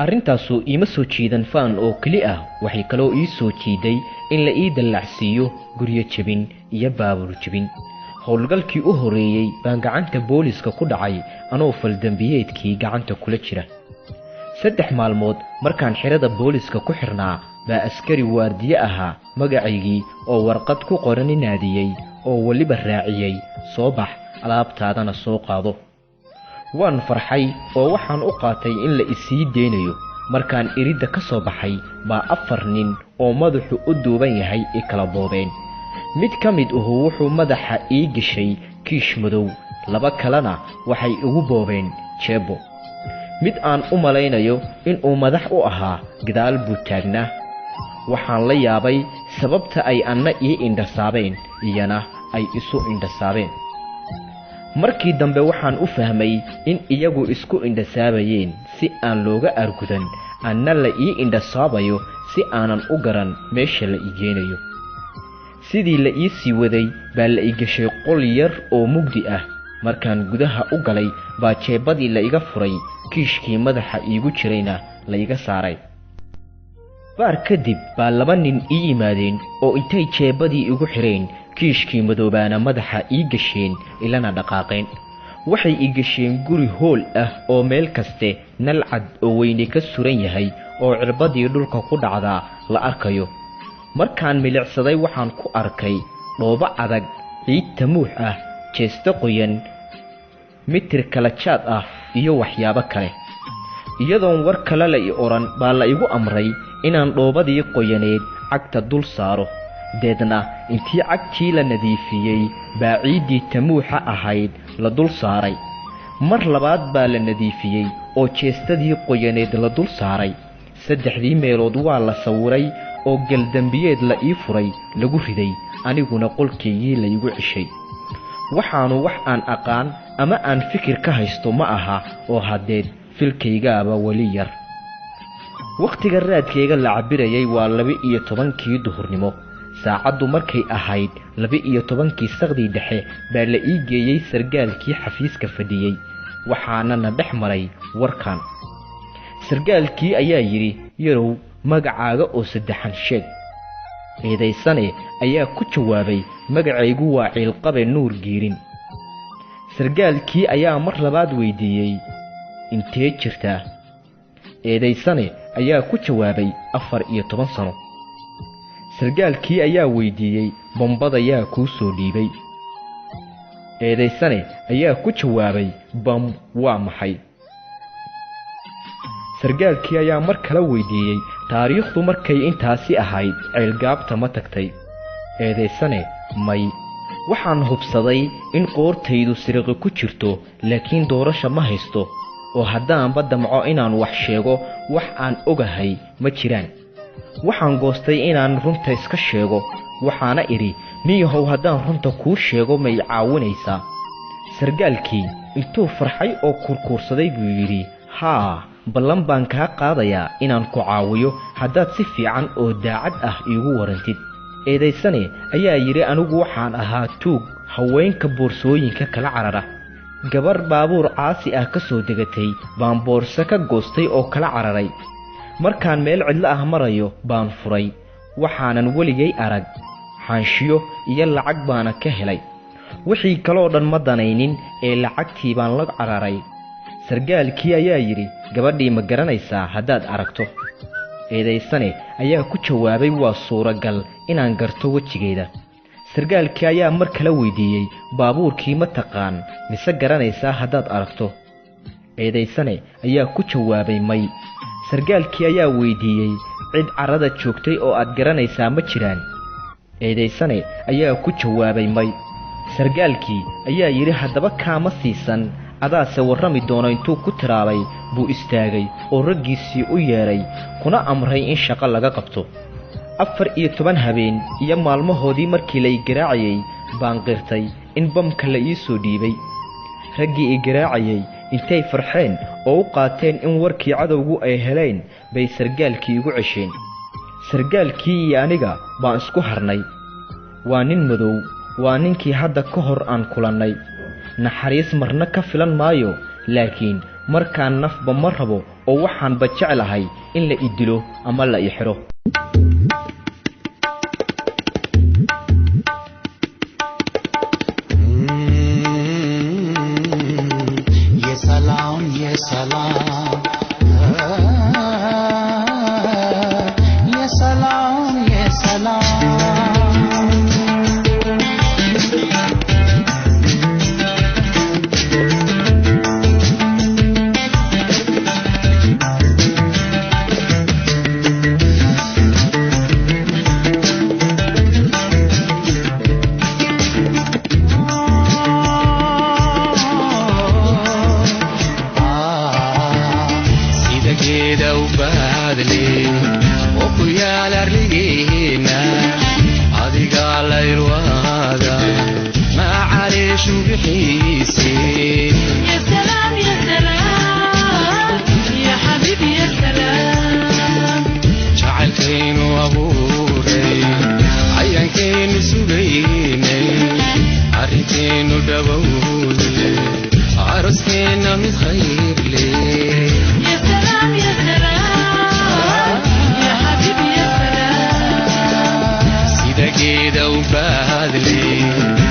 arrintaasu iima soo jiidan faan oo keli ah, waxay kaloo ii soo jiiday in la ii dallacsiiyo guryo jebin iyo baabuur jebin. howlgalkii u horeeyey baan gacanta booliska ku dhacay anoo faldambiyeedkii gacanta kula jira. 3 maalmood markaan xirada booliska ku xirnaa baa askari waardiye ahaa magacaygii oo warqad ku qoran inaadiyey oo waliba raaciyey soo bax alaabtaadana soo qaado. waan farxay oo waxaan u qaatay in la isii deynayo. markaan iridda ka soo baxay baa 4 nin oo madaxu u duuban yahay i kala boobeen. mid ka mid wuxuu madaxa ii gashay kiish madow, 2 kalena waxay igu boobeen jeebo. mid aan u malaynayo inuu madax u ahaa gadaal buu taagnaa. waxaan la yaabay sababta ay anna ii indhasaabeen iyana ay isu indhasaabeen. markii dambe waxaan u fahmay in iyagu isku indhasaabayeen si aan looga argudan, anna la ii indhasaabayo si aanan u garan meesha la ii geenayo. sidii la ii sii waday baa la ii gashay qol yar oo mugdi ah. markaan gudaha u galay baa jeebadii la iga furay, kiishkii madaxa iigu jirayna la iga saaray. baar kadib baa 2 nin ii yimaadeen oo intay jeebadii igu xireen kiishkii madoobaana madaxa ii gasheen ilana dhaqaaqeen. waxay ii gasheen guri hool ah oo meel kaste nal cad oo weyne ka suran yahay oo cirbadii dhulka ku dhacdaa la arkayo. markaan milicsaday waxaan ku arkay dhoobo adag, ciid tamuux ah, jeesto qoyan, mitir kala jaad ah iyo waxyaabo kale. iyadoon war kale la ii oran baa la igu amray inaan dhoobadii qoyaneed cagta dul saaro. deedna intii cagtii la nadiifiyey baa ciiddii tamuuxa ahayd la dul saaray. mar labaad baa la nadiifiyey oo jeestadii qoyaneed la dul saaray. 3 meelood waa la sawiray oo galdambiyeed la ii furay lagu riday, aniguna qolkeygii la igu cishay. waxaanu wax aan aqaan ama aan fikir ka haysto ma aha oo haddeed filkaygaaba weli yar. waqtiga raadkayga la cabirayay waa 12kii duhurnimo. saacaddu markay ahayd 12kii saqdii dhexe baa la ii geeyey sargaalkii xafiiska fadhiyey, waxaana na dhex maray warkan. sargaalkii ayaa yidhi, yarow magacaaga oo 3 sheeg. eedaysane ayaa ku jawaabay, magacaygu waa Ciilqabe Nuur Giirin. sargaalkii ayaa mar labaad weydiiyey, intee jirtaa? eedaysane ayaa ku jawaabay 14 sano. sargaalkii ayaa weydiiyey, bombada yaa kuu soo dhiibay? eedaysane ayaa ku jawaabay, bam waa maxay? sargaalkii ayaa mar kale weydiiyey, taariikhdu markay intaasi ahayd ceelgaabta ma tagtay? eedaysane may. waxaan hubsaday in qoortaydu siriqi ku jirto, laakiin doorasha ma haysto, oo haddaanba damco inaan wax sheego wax aan ogahay ma jiraan. waxaan goostay inaan runta iska sheego, waxaana idhi, niyahow haddaan runta kuu sheego may caawinaysaa? sargaalkii intuu farxay oo kurkuursaday buu yidhi, haa, ballan baan kaa qaadayaa inaan ku caawiyo haddaad si fiican oo daacad ah iigu warantid. eedaysane ayaa yidhi, anigu waxaan ahaa tuug haweenka boorsooyinka kala carara. gabar baabuur caasi ah ka soo degatay baan boorso ka goostay oo kala cararay. markaan meel cidlo ah marayo baan furay, waxaanan weligay arag. xaanshiyo iyo lacag baana ka helay. wixii kaloo dhan ma danaynin ee lacagtii baan la cararay. sargaalkii ayaa yidhi, gabadhii ma garanaysaa haddaad aragto? eedaysane ayaa ku jawaabay, waa suuragal inaan garto wejigeeda. sargaalkii ayaa mar kale weydiiyey, baabuurkii ma taqaan mise garanaysaa haddaad aragto? eedaysane ayaa ku jawaabay, may. sargaalkii ayaa weydiiyey, cid carrada joogtay oo aad garanaysaa ma jiraan? eedaysane ayaa ku jawaabay, may. sargaalkii ayaa yidhi, haddaba kaama siisan, adaase warrami doono. intuu ku tiraabay buu istaagay oo raggiisii u yeedhay, kuna amray in shaqo laga qabto. 14 habeen iyo maalmahoodii markii la ii garaacayey baan qirtay in bamka la ii soo dhiibay. raggii ii garaacayey intay farxeen oo u qaateen in warkii cadowgu ay heleen bay sargaalkii igu cesheen. sargaalkii iyo aniga baan isku harnay. waa nin madow, waa ninkii hadda ka hor aan kulannay. naxariis marna ka filan maayo, laakiin markaan nafba ma rabo oo waxaan ba jecelahay in la idilo ama la ixiro كده وبهدلي